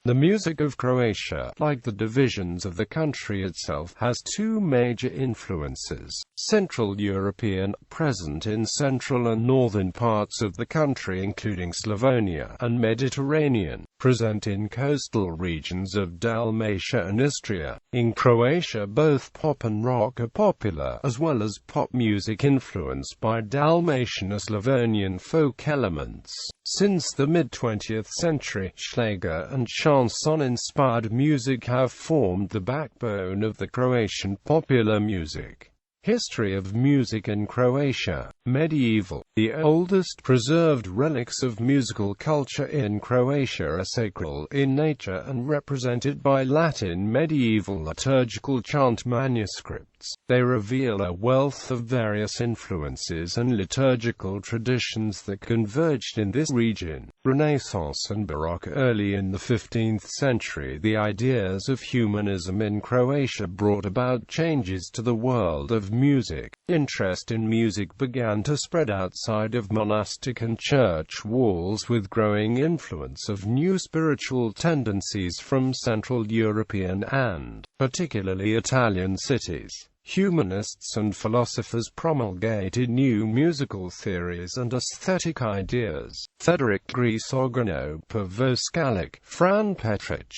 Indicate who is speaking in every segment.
Speaker 1: The music of Croatia, like the divisions of the country itself, has two major influences: Central European, present in central and northern parts of the country including Slavonia, and Mediterranean, present in coastal regions of Dalmatia and Istria. In Croatia both pop and rock are popular, as well as pop music influenced by Dalmatian or Slavonian folk elements. Since the mid-20th century, schlager and chanson-inspired music have formed the backbone of the Croatian popular music. History of music in Croatia. Medieval. The oldest preserved relics of musical culture in Croatia are sacral in nature and represented by Latin medieval liturgical chant manuscripts. They reveal a wealth of various influences and liturgical traditions that converged in this region. Renaissance and Baroque. Early in the 15th century, the ideas of humanism in Croatia brought about changes to the world of music. Interest in music began to spread outside of monastic and church walls, with growing influence of new spiritual tendencies from Central European and, particularly, Italian cities. Humanists and philosophers promulgated new musical theories and aesthetic ideas. Frederick Grisogono, Pavo Skalic, Fran Petric.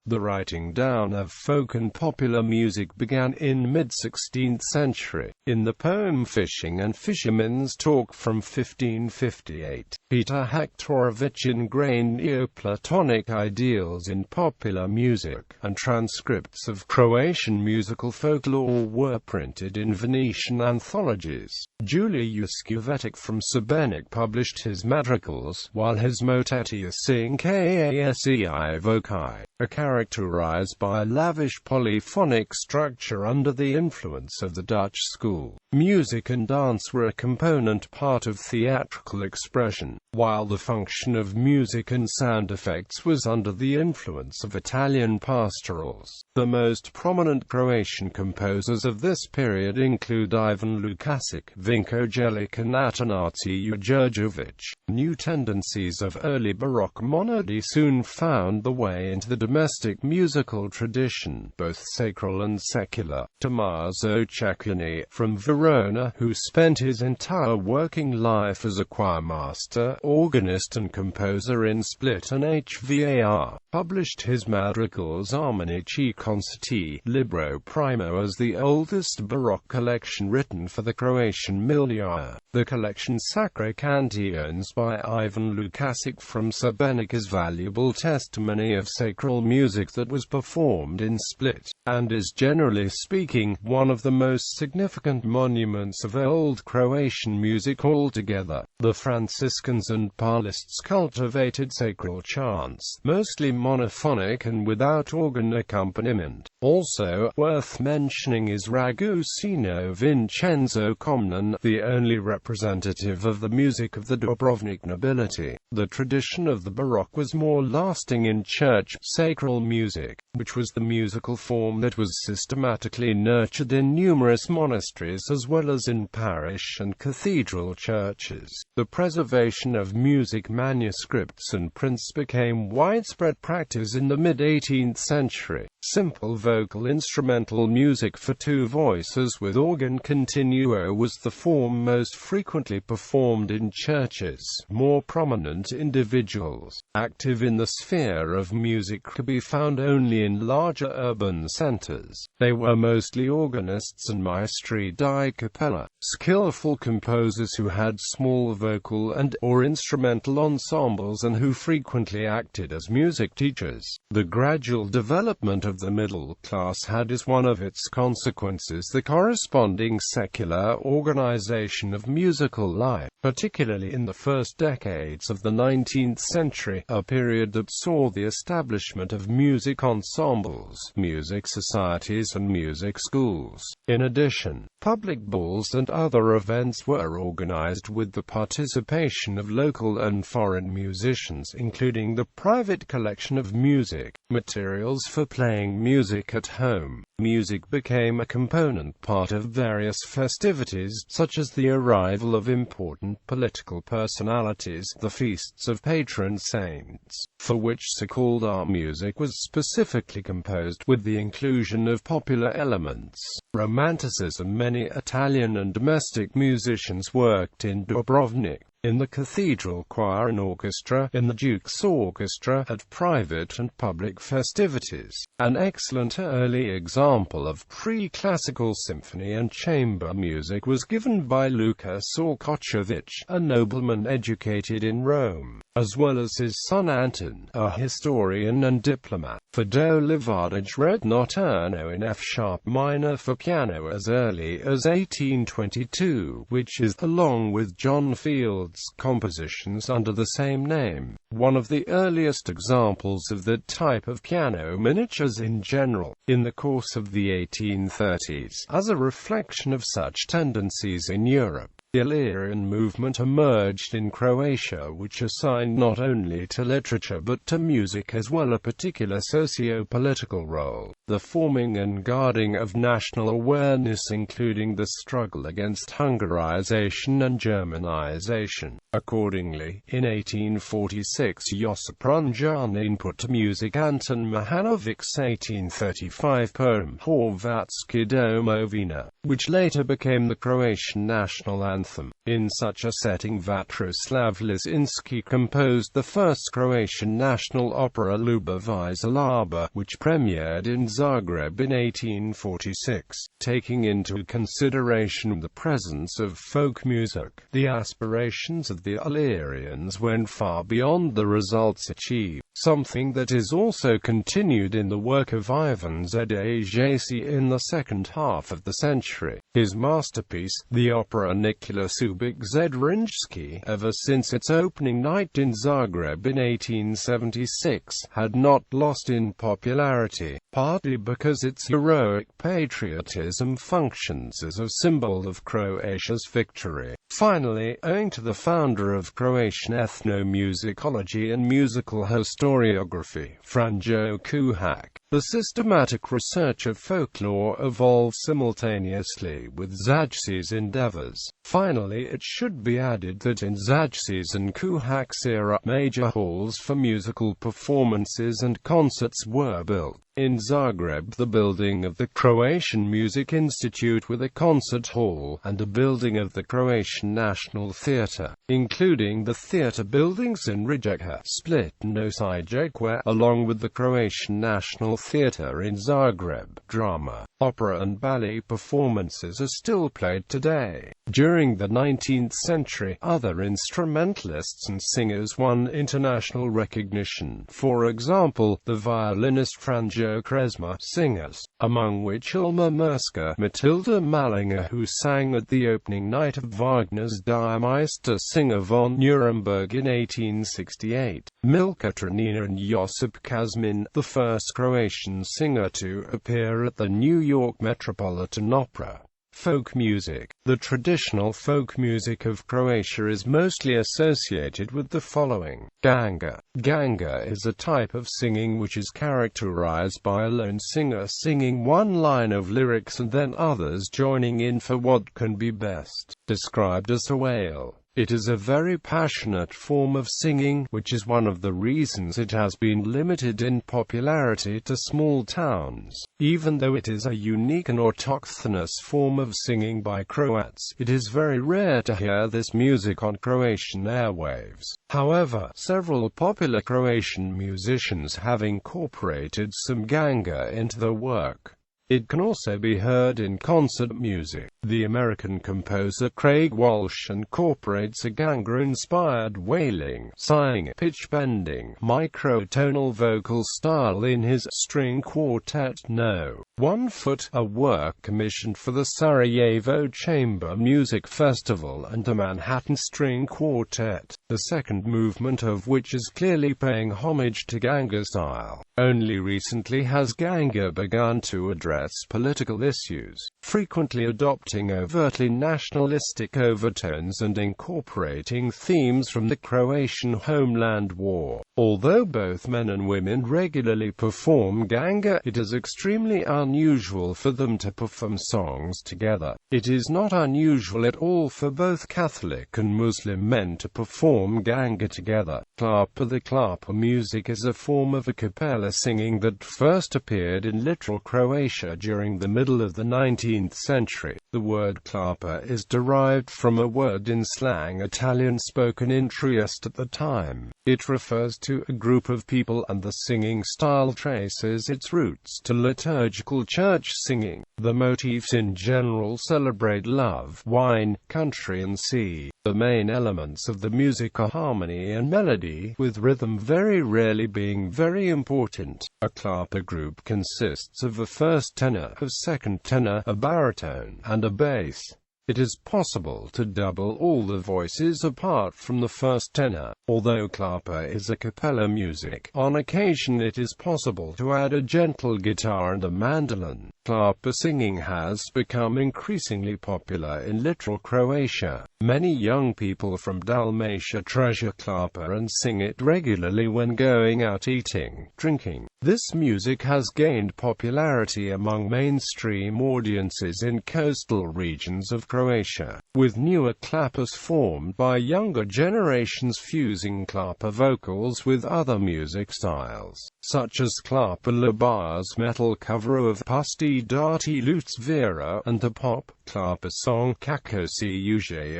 Speaker 1: The writing down of folk and popular music began in mid-16th century, in the poem Fishing and Fisherman's Talk from 1558. Peter Hektorovich ingrained Neoplatonic ideals in popular music, and transcripts of Croatian musical folklore were printed in Venetian anthologies. Julius Kuvetic from Sebenik published his madrigals, while his motetti are sing Kasei voci, are characterized by a lavish polyphonic structure under the influence of the Dutch school. Music and dance were a component part of theatrical expression, while the function of music and sound effects was under the influence of Italian pastorals. The most prominent Croatian composers of this period include Ivan Lukasic, Vinko Jelic and Atanasi Jurjevic. New tendencies of early Baroque monody soon found the way into the domestic musical tradition, both sacral and secular. Tommaso Cecconi, from Verona, who spent his entire working life as a choirmaster, organist and composer in Split and Hvar, published his madrigals Armonici Concerti, Libro Primo, as the oldest Baroque collection written for the Croatian milieu. The collection Sacre Cantions by Ivan Lukasic from Sebenik is valuable testimony of sacral music that was performed in Split, and is, generally speaking, one of the most significant monuments of old Croatian music altogether. The Franciscans and Paulists cultivated sacral chants, mostly monophonic and without organ accompaniment. Also worth mentioning is Ragusino Vincenzo Comnen, the only representative of the music of the Dubrovnik nobility. The tradition of the Baroque was more lasting in church sacral music, which was the musical form that was systematically nurtured in numerous monasteries as well as in parish and cathedral churches. The preservation of music manuscripts and prints became widespread practice in the mid-18th century. Simple vocal instrumental music for two voices with organ continuo was the form most frequently performed in churches. More prominent individuals, active in the sphere of music, could be found only in larger urban centers. They were mostly organists and maestri di cappella, skillful composers who had small vocal and/or instrumental ensembles and who frequently acted as music teachers. The gradual development of the middle class had as one of its consequences the corresponding secular organization of musical life, particularly in the first decades of the 19th century, a period that saw the establishment of music ensembles, music societies and music schools. In addition, public balls and other events were organized with the participation of local and foreign musicians, including the private collection of music materials for playing music at home. Music became a component part of various festivities, such as the arrival of important and political personalities, the feasts of patron saints, for which so-called art music was specifically composed, with the inclusion of popular elements. Romanticism. Many Italian and domestic musicians worked in Dubrovnik, in the cathedral choir and orchestra, in the Duke's orchestra, at private and public festivities. An excellent early example of pre-classical symphony and chamber music was given by Luka Sorkočević, a nobleman educated in Rome, as well as his son Anton, a historian and diplomat. Fado Livatic wrote Notturno in F-sharp minor for piano as early as 1822, which is, along with John Field's compositions under the same name, one of the earliest examples of that type of piano miniatures in general. In the course of the 1830s, as a reflection of such tendencies in Europe, the Illyrian movement emerged in Croatia, which assigned not only to literature but to music as well a particular socio-political role, the forming and guarding of national awareness, including the struggle against Hungarization and Germanization. Accordingly, in 1846 Josip Runjanin put to music Anton Mihanovic's 1835 poem Horvatska domovina, which later became the Croatian national anthem. In such a setting, Vatroslav Lisinski composed the first Croatian national opera Ljubav iz Laba, which premiered in Zagreb in 1846. Taking into consideration the presence of folk music, the aspirations of the Illyrians went far beyond the results achieved, something that is also continued in the work of Ivan Zdejci in the second half of the century. His masterpiece, the opera Nicholas Ubik Zedrinski, ever since its opening night in Zagreb in 1876, had not lost in popularity, partly because its heroic patriotism functions as a symbol of Croatia's victory. Finally, owing to the founder of Croatian ethnomusicology and musical historiography, Franjo Kuhak, the systematic research of folklore evolved simultaneously with Zdejci's endeavors. Finally, it should be added that in Zdejci's and Kuhak's era, major halls for musical performances and concerts were built. In Zagreb, the building of the Croatian Music Institute with a concert hall, and a building of the Croatian National Theatre, including the theatre buildings in Rijeka, Split and Osijek, along with the Croatian National Theatre in Zagreb. Drama, opera and ballet performances are still played today. During the 19th century, other instrumentalists and singers won international recognition. For example, the violinist Franjo Kresma, singers, among which Ilma Merska, Matilda Malinger, who sang at the opening night of Wagner's Die Meister Singer von Nuremberg in 1868, Milka Tranina and Josip Kazmin, the first Croatian singer to appear at the New York Metropolitan Opera. Folk music. The traditional folk music of Croatia is mostly associated with the following. Ganga. Ganga is a type of singing which is characterized by a lone singer singing one line of lyrics and then others joining in for what can be best described as a wail. It is a very passionate form of singing, which is one of the reasons it has been limited in popularity to small towns. Even though it is a unique and autochthonous form of singing by Croats, it is very rare to hear this music on Croatian airwaves. However, several popular Croatian musicians have incorporated some ganga into their work. It can also be heard in concert music. The American composer Craig Walsh incorporates a ganga-inspired wailing, sighing, pitch-bending, microtonal vocal style in his string quartet No. 1 Foot, a work commissioned for the Sarajevo Chamber Music Festival and a Manhattan String Quartet, the second movement of which is clearly paying homage to ganga style. Only recently has ganga begun to address political issues, frequently adopting overtly nationalistic overtones and incorporating themes from the Croatian homeland war. Although both men and women regularly perform ganga, it is extremely unusual for them to perform songs together. It is not unusual at all for both Catholic and Muslim men to perform ganga together. Klapa. The klapa music is a form of a cappella singing that first appeared in literal Croatia during the middle of the 19th century. The word klapa is derived from a word in slang Italian spoken in Trieste at the time. It refers to a group of people, and the singing style traces its roots to liturgical church singing. The motifs in general celebrate love, wine, country and sea. The main elements of the music are harmony and melody, with rhythm very rarely being very important. A klapa group consists of a first tenor, a second tenor, a baritone, and a bass. It is possible to double all the voices apart from the first tenor. Although klapa is a cappella music, on occasion it is possible to add a gentle guitar and a mandolin. Klapa singing has become increasingly popular in literal Croatia. Many young people from Dalmatia treasure klapa and sing it regularly when going out eating, drinking. This music has gained popularity among mainstream audiences in coastal regions of Croatia, with newer klapas formed by younger generations fusing klapa vocals with other music styles, such as Klapa Labar's metal cover of Pusti Dati Lutsvira, and the pop klapa song Kako si uže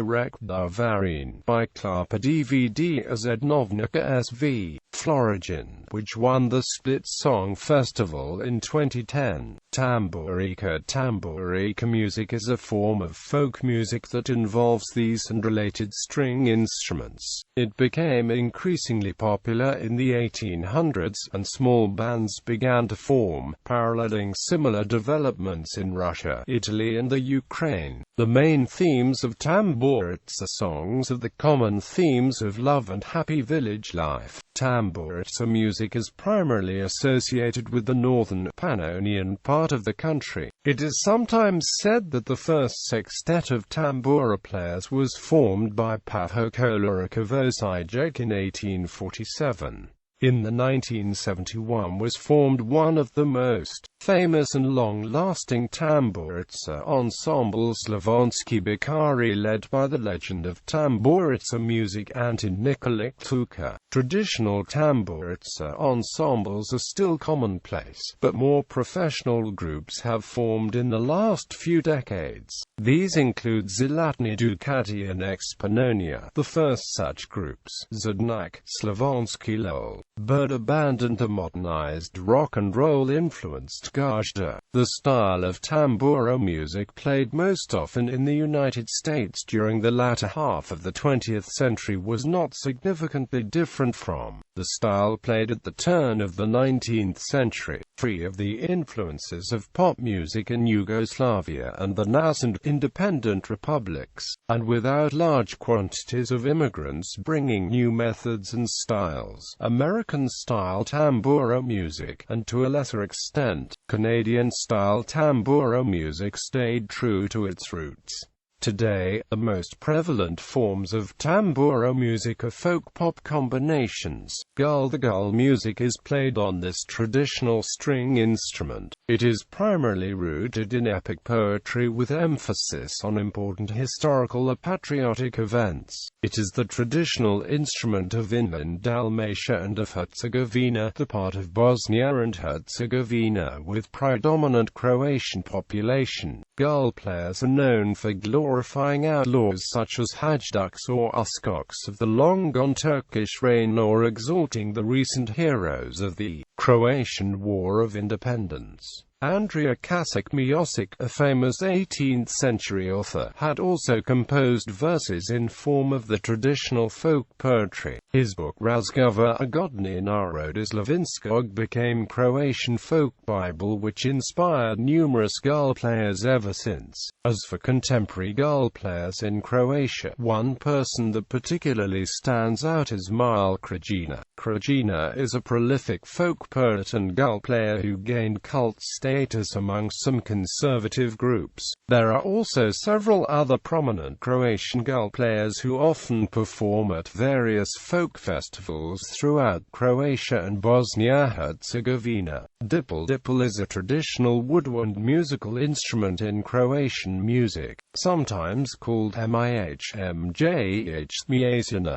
Speaker 1: Rek Davarin by Klapa DVD as Ednovnica SV. Florigen, which won the Split Song Festival in 2010. Tamburica. Tamburica music is a form of folk music that involves these and related string instruments. It became increasingly popular in the 1800s, and small bands began to form, paralleling similar developments in Russia, Italy and the Ukraine. The main themes of Tamburica songs are the common themes of love and happy village life. Tamburica music is primarily associated with the northern Pannonian part of the country. It is sometimes said that the first sextet of tambura players was formed by Pavel Kolarikovosidjek in 1847. In the 1971 was formed one of the most famous and long-lasting tamburica ensembles, Slavonski Bikari, led by the legend of tamburica music Anton Nikolic Tuka. Traditional tamburica ensembles are still commonplace, but more professional groups have formed in the last few decades. These include Zlatni Ducati and Expannonia, the first such groups, Zednik, Slavonski Lol, Birda Band, and the modernized rock and roll influenced Gazda. The style of tambura music played most often in the United States during the latter half of the 20th century was not significantly different from the style played at the turn of the 19th century, free of the influences of pop music in Yugoslavia and the nascent independent republics, and without large quantities of immigrants bringing new methods and styles. American-style tambura music, and to a lesser extent, Canadian-style tambura music stayed true to its roots. Today, the most prevalent forms of tambura music are folk-pop combinations. The gull music is played on this traditional string instrument. It is primarily rooted in epic poetry with emphasis on important historical or patriotic events. It is the traditional instrument of inland Dalmatia and of Herzegovina, the part of Bosnia and Herzegovina with predominant Croatian population. Gull players are known for glorifying outlaws such as Hajduks or Uskoks of the long-gone Turkish reign, or exalting the recent heroes of the Croatian War of Independence. Andrija Kasić-Miosić, a famous 18th-century author, had also composed verses in form of the traditional folk poetry. His book Razgovor o Godini Naroda Slavinskog became Croatian folk Bible, which inspired numerous gull players ever since. As for contemporary gull players in Croatia, one person that particularly stands out is Mile Krajina. Krajina is a prolific folk poet and gull player who gained cult status status among some conservative groups. There are also several other prominent Croatian girl players who often perform at various folk festivals throughout Croatia and Bosnia-Herzegovina. Dipel. Dipel is a traditional woodwind musical instrument in Croatian music, sometimes called MIH,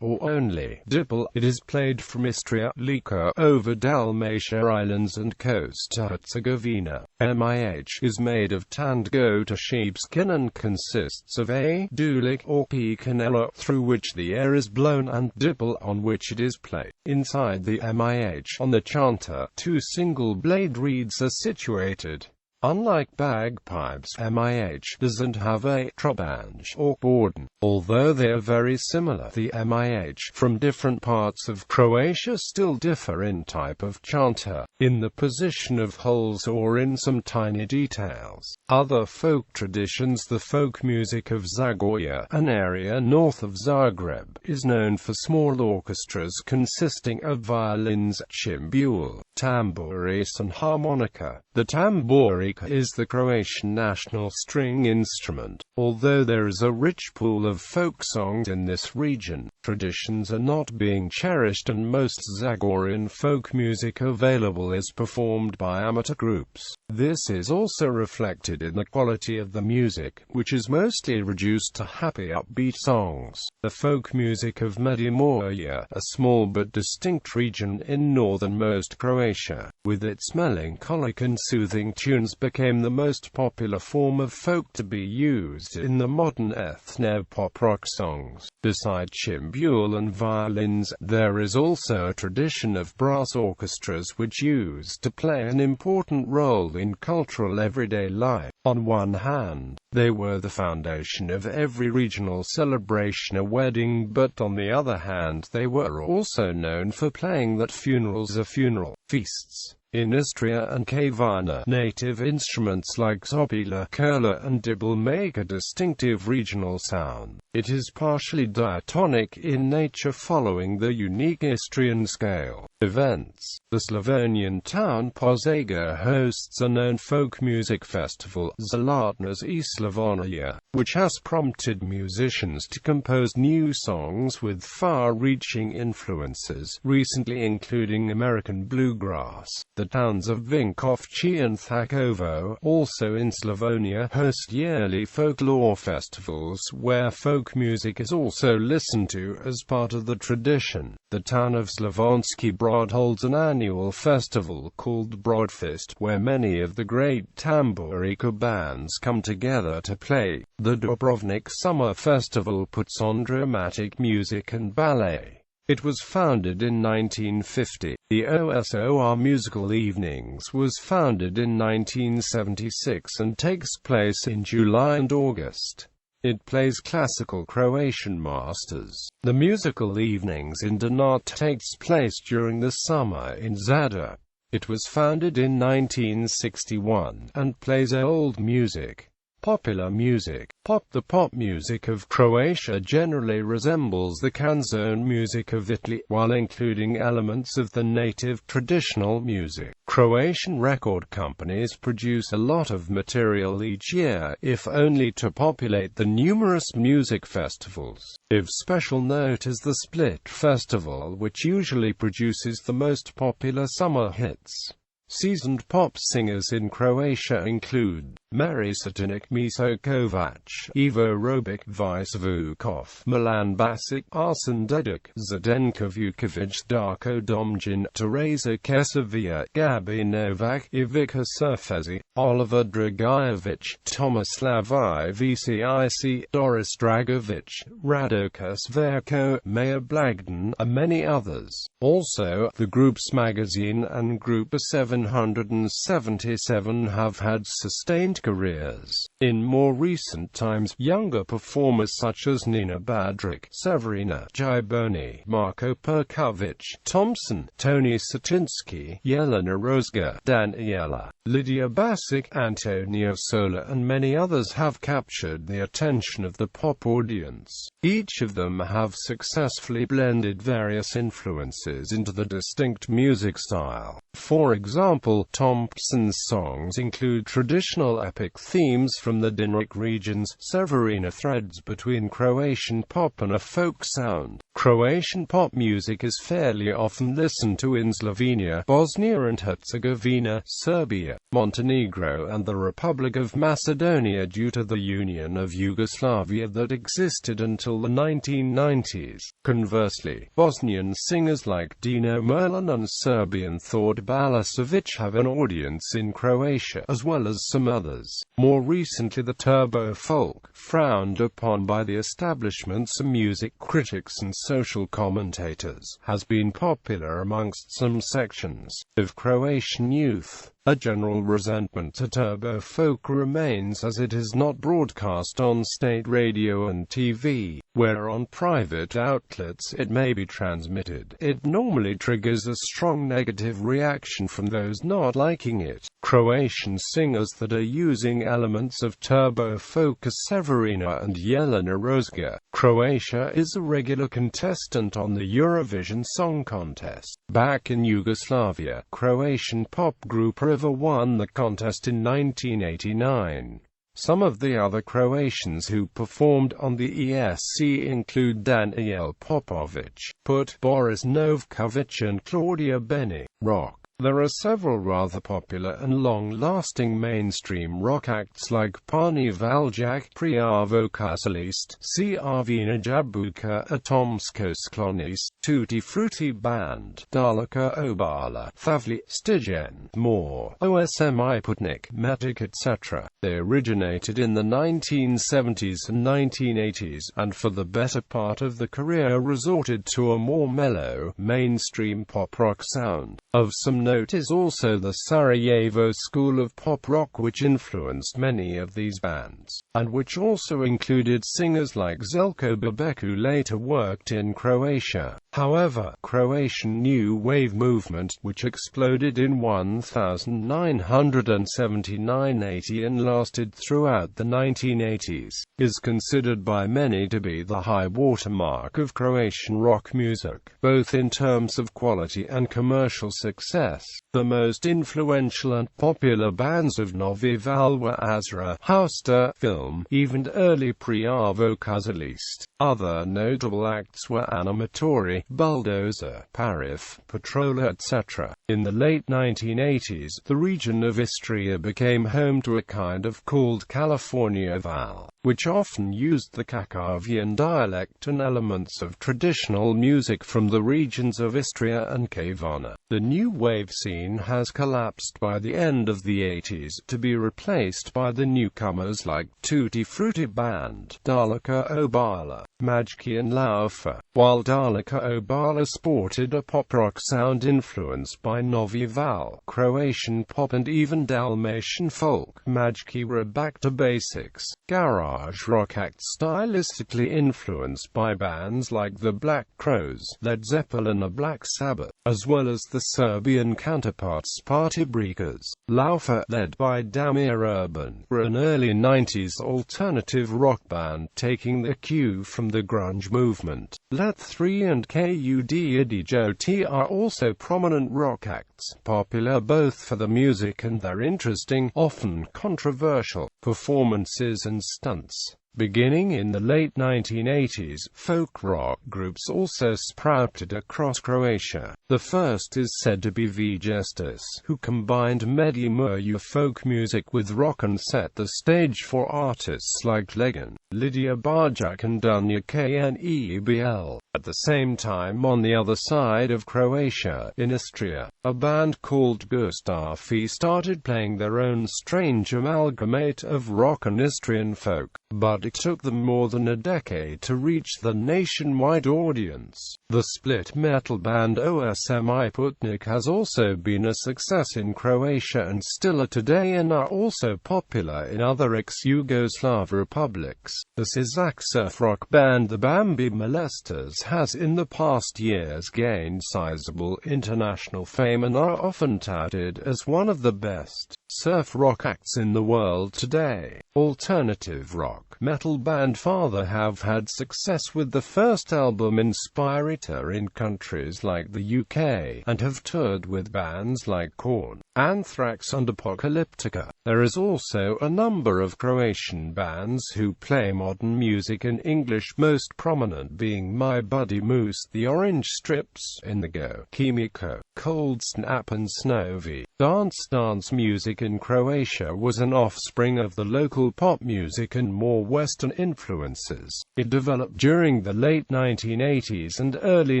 Speaker 1: or only Dipel. It is played from Istria, Lika, over Dalmatia Islands and coast to Herzegovina. MIH is made of tanned goat or sheepskin and consists of a dulik or picanella, through which the air is blown, and Dipel, on which it is played. Inside the MIH, on the chanter, two single-blade reeds are situated. Unlike bagpipes, MIH doesn't have a trobanje or borden. Although they are very similar, the MIH from different parts of Croatia still differ in type of chanter, in the position of holes, or in some tiny details. Other folk traditions. The folk music of Zagorje, an area north of Zagreb, is known for small orchestras consisting of violins, chimbule, tambouris and harmonica. The tambouris is the Croatian national string instrument. Although there is a rich pool of folk songs in this region, traditions are not being cherished, and most Zagorjan folk music available is performed by amateur groups. This is also reflected in the quality of the music, which is mostly reduced to happy upbeat songs. The folk music of Međimurje, a small but distinct region in northernmost Croatia, with its melancholic and soothing tunes, became the most popular form of folk to be used in the modern ethno-pop rock songs. Beside chimbule and violins, there is also a tradition of brass orchestras which used to play an important role in cultural everyday life. On one hand, they were the foundation of every regional celebration, a wedding, but on the other hand, they were also known for playing at funerals or funeral feasts. In Istria and Kvarner, native instruments like zopila, kurla and dibel make a distinctive regional sound. It is partially diatonic in nature, following the unique Istrian scale. Events. The Slavonian town Požega hosts a known folk music festival, Zlatna's i Slavonia, which has prompted musicians to compose new songs with far-reaching influences, recently including American bluegrass. The towns of Vinkovci and Thakovo, also in Slavonia, host yearly folklore festivals where folk music is also listened to as part of the tradition. The town of Slavonski Brod holds an annual festival called Brodfest, where many of the great tambourika bands come together to play. The Dubrovnik Summer Festival puts on dramatic music and ballet. It was founded in 1950. The OSOR Musical Evenings was founded in 1976 and takes place in July and August. It plays classical Croatian masters. The Musical Evenings in Donat takes place during the summer in Zadar. It was founded in 1961 and plays old music. Popular music. Pop. The pop music of Croatia generally resembles the canzone music of Italy, while including elements of the native traditional music. Croatian record companies produce a lot of material each year, if only to populate the numerous music festivals. Of special note is the Split Festival, which usually produces the most popular summer hits. Seasoned pop singers in Croatia include Marisatinik, Miso Kovac, Ivo Robic, Vice Vukov, Milan Basic, Arsen Dedic, Zdenko Vukovic, Darko Domjin, Teresa Kesavia, Gabi Novak, Ivica Surfezi, Oliver Dragojevic, Tomislav Ivcic, Doris Dragovic, Radokas Verko, Maja Blagden, and many others. Also, the groups Magazine and Group 777 have had sustained careers. In more recent times, younger performers such as Nina Badric, Severina Giboni, Marko Perkovic, Thompson, Tony Satinsky, Jelena Rozga, Daniela Lydia Basic, Antonio Sola and many others have captured the attention of the pop audience. Each of them have successfully blended various influences into the distinct music style. For example, Thompson's songs include traditional epic themes from the Dinaric regions, Severina threads between Croatian pop and a folk sound. Croatian pop music is fairly often listened to in Slovenia, Bosnia and Herzegovina, Serbia, Montenegro and the Republic of Macedonia due to the union of Yugoslavia that existed until the 1990s. Conversely, Bosnian singers like Dino Merlin and Serbian Thord Balasovic have an audience in Croatia, as well as some others. More recently, the turbo folk, frowned upon by the establishment, some music critics and social commentators, has been popular amongst some sections of Croatian youth. A general resentment to turbo folk remains as it is not broadcast on state radio and TV, where on private outlets it may be transmitted. It normally triggers a strong negative reaction from those not liking it. Croatian singers that are using elements of turbo folk are Severina and Jelena Rozga. Croatia is a regular contestant on the Eurovision Song Contest. Back in Yugoslavia, Croatian pop group River won the contest in 1989. Some of the other Croatians who performed on the ESC include Daniel Popovic, Put, Boris Novkovic and Claudia Beni. Rock. There are several rather popular and long-lasting mainstream rock acts like Pani Valjak, Prijavo Kazalist, Crvena Jabuka, Atomsko Sklonis, Tutti Frutti Band, Daleka Obala, Thavli, Stigen, more, OSMI Putnik, Metic etc. They originated in the 1970s and 1980s, and for the better part of the career resorted to a more mellow, mainstream pop-rock sound. Of some note is also the Sarajevo school of pop rock, which influenced many of these bands, and which also included singers like Zeljko Bobek, who later worked in Croatia. However, Croatian New Wave movement, which exploded in 1979-80 and lasted throughout the 1980s, is considered by many to be the high watermark of Croatian rock music, both in terms of quality and commercial success. The most influential and popular bands of Novi Val were Azra, Hausta, Film, even early Prijavo Kazalist. Other notable acts were Animatori, Bulldozer, Parif, Patrola etc. In the late 1980s, the region of Istria became home to a kind of called California Val, which often used the Kakavian dialect and elements of traditional music from the regions of Istria and Kavana. The new wave scene has collapsed by the end of the 80s, to be replaced by the newcomers like Tutti Frutti Band, Daleka Obala, Majki and Laufa. While Daleka Obala sported a pop-rock sound influenced by Novi Val, Croatian pop and even Dalmatian folk, Majki were back to basics. Garage rock acts stylistically influenced by bands like the Black Crowes, Led Zeppelin and Black Sabbath, as well as the Serbian counterparts Party Breakers. Laufa, led by Damir Urban, were an early 90s alternative rock band taking their cue from the grunge movement. Let 3 and Kud Idioti are also prominent rock acts, popular both for the music and their interesting, often controversial, performances and stunts. Beginning in the late 1980s, folk rock groups also sprouted across Croatia. The first is said to be Vjestus, who combined Međimurje folk music with rock and set the stage for artists like Legan, Lydia Bajak and Dunja Knebl. At the same time, on the other side of Croatia, in Istria, a band called Gustafi started playing their own strange amalgamate of rock and Istrian folk, but it took them more than a decade to reach the nationwide audience. The split metal band OSMI Putnik has also been a success in Croatia and still are today, and are also popular in other ex-Yugoslav republics. The Sizak surf rock band the Bambi Molesters has in the past years gained sizable international fame and are often touted as one of the best. surf rock acts in the world today. Alternative rock metal band Father have had success with the first album Inspired in countries like the UK, and have toured with bands like Korn, Anthrax and Apocalyptica. There is also a number of Croatian bands who play modern music in English, most prominent being My Buddy Moose, The Orange Strips, Indigo, Kimiko, Cold Snap and Snowy. Dance music in Croatia was an offspring of the local pop music and more Western influences. It developed during the late 1980s and early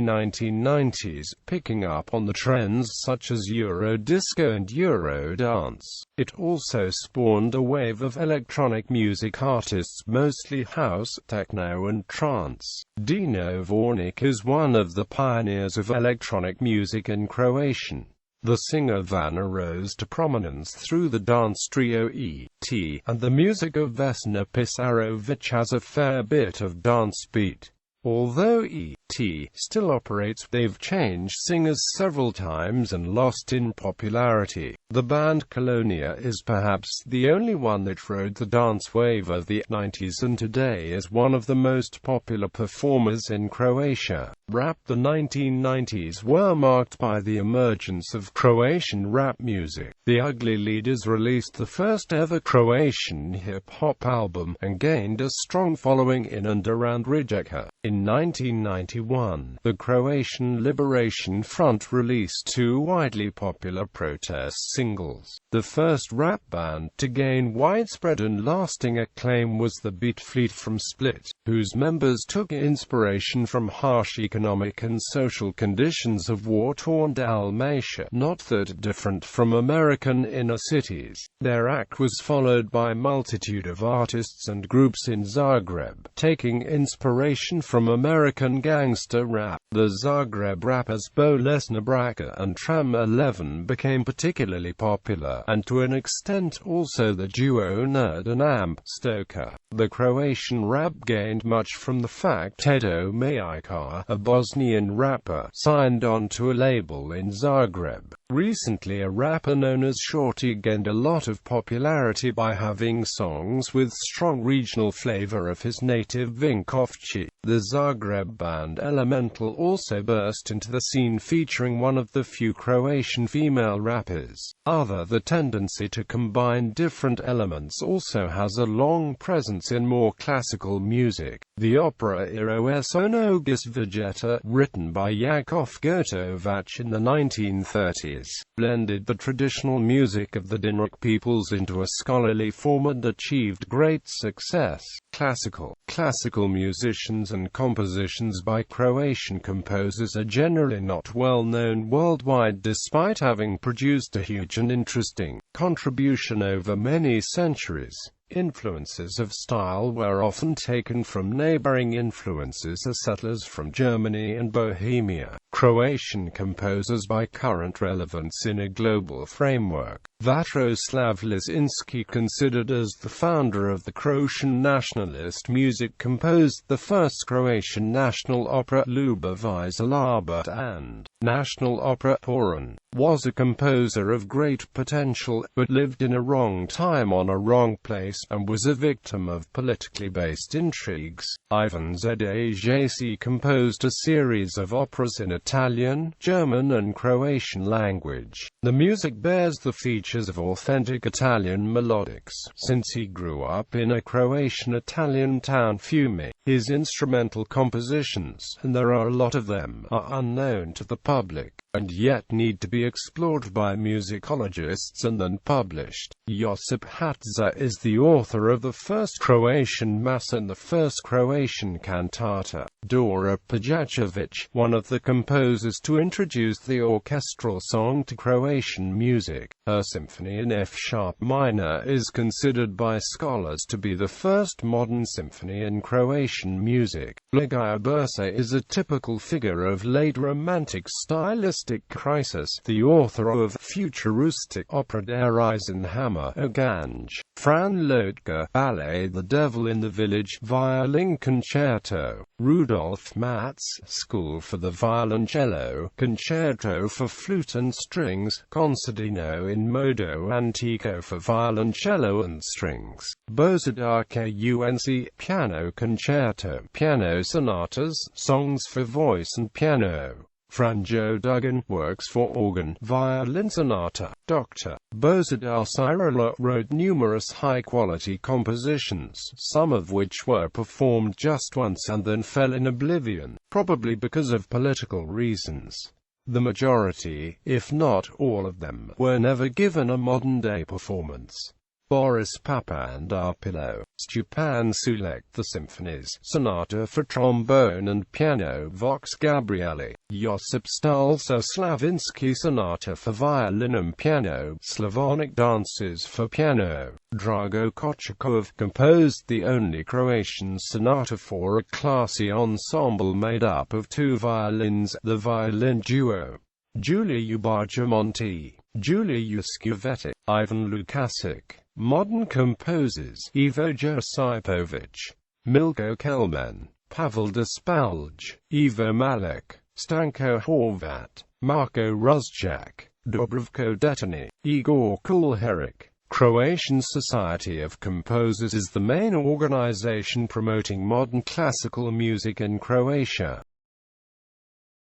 Speaker 1: 1990s, picking up on the trends such as Euro disco and Eurodance. It also spawned a wave of electronic music artists, mostly house, techno and trance. Dino Vornik is one of the pioneers of electronic music in Croatian. The singer Vana rose to prominence through the dance trio E.T., and the music of Vesna Pisarovic has a fair bit of dance beat. Although E.T. still operates, they've changed singers several times and lost in popularity. The band Colonia is perhaps the only one that rode the dance wave of the 90s and today is one of the most popular performers in Croatia. Rap. The 1990s were marked by the emergence of Croatian rap music. The Ugly Leaders released the first ever Croatian hip-hop album, and gained a strong following in and around Rijeka. In 1991, the Croatian Liberation Front released two widely popular protest singles. The first rap band to gain widespread and lasting acclaim was the Beat Fleet from Split, whose members took inspiration from harsh economic and social conditions of war-torn Dalmatia, not that different from American inner cities. Their act was followed by a multitude of artists and groups in Zagreb, taking inspiration from American gangster rap. The Zagreb rappers Bolesna Braka and Tram 11 became particularly popular, and to an extent also the duo Nerd and Amp Stoker. The Croatian rap gained much from the fact Tedo Majka, a Bosnian rapper, signed on to a label in Zagreb. Recently, a rapper known as Shorty gained a lot of popularity by having songs with strong regional flavor of his native Vinkovci. The Zagreb band Elemental also burst into the scene, featuring one of the few Croatian female rappers. The tendency to combine different elements also has a long presence in more classical music. The opera Eros Onogus Vegeta, written by Jakov Gotovac in the 1930s, blended the traditional music of the Dinaric peoples into a scholarly form and achieved great success. Classical musicians and compositions by Croatian composers are generally not well known worldwide, despite having produced a huge and interesting contribution over many centuries. Influences of style were often taken from neighboring influences as settlers from Germany and Bohemia. Croatian composers by current relevance in a global framework. Vatroslav Lisinski, considered as the founder of the Croatian nationalist music, composed the first Croatian national opera Ljubav za Labat and national opera Poran. Was a composer of great potential, but lived in a wrong time on a wrong place, and was a victim of politically based intrigues. Ivan Zdajc composed a series of operas in Italian, German and Croatian language. The music bears the features of authentic Italian melodics, since he grew up in a Croatian-Italian town Fiume. His instrumental compositions, and there are a lot of them, are unknown to the public, and yet need to be explored by musicologists and then published. Josip Hatza is the author of the first Croatian Mass and the first Croatian cantata. Dora Pajacevic, one of the composers to introduce the orchestral song to Croatian music. Her symphony in F-sharp minor is considered by scholars to be the first modern symphony in Croatian music. Blagaya Bursa is a typical figure of late Romantic style futuristic crisis, the author of futuristic opera Der Eisenhammer, Ogange, Fran Lodecker, ballet The Devil in the Village, violin concerto, Rudolf Matz, School for the Violoncello, concerto for flute and strings, Concertino in modo antico for violoncello and strings, Bozadar Kunc, piano concerto, piano sonatas, songs for voice and piano. Franjo Duggan, works for organ, violin sonata. Dr. Bozadar Cyrilla wrote numerous high-quality compositions, some of which were performed just once and then fell in oblivion, probably because of political reasons. The majority, if not all of them, were never given a modern-day performance. Boris Papandopoulou, Stepan Sulek, The Symphonies, Sonata for Trombone and Piano, Vox Gabrieli, Josip Stalsa Slavinsky, Sonata for Violin and Piano, Slavonic Dances for Piano. Drago Kochakov composed the only Croatian sonata for a classy ensemble made up of two violins, the violin duo. Julia Barjamonti, Julia Juskovic, Ivan Lukasic. Modern composers, Ivo Josipovich, Milko Kelman, Pavel Despalj, Ivo Malek, Stanko Horvat, Marko Ruzjak, Dubravko Detani, Igor Kulherik. Croatian Society of Composers is the main organization promoting modern classical music in Croatia.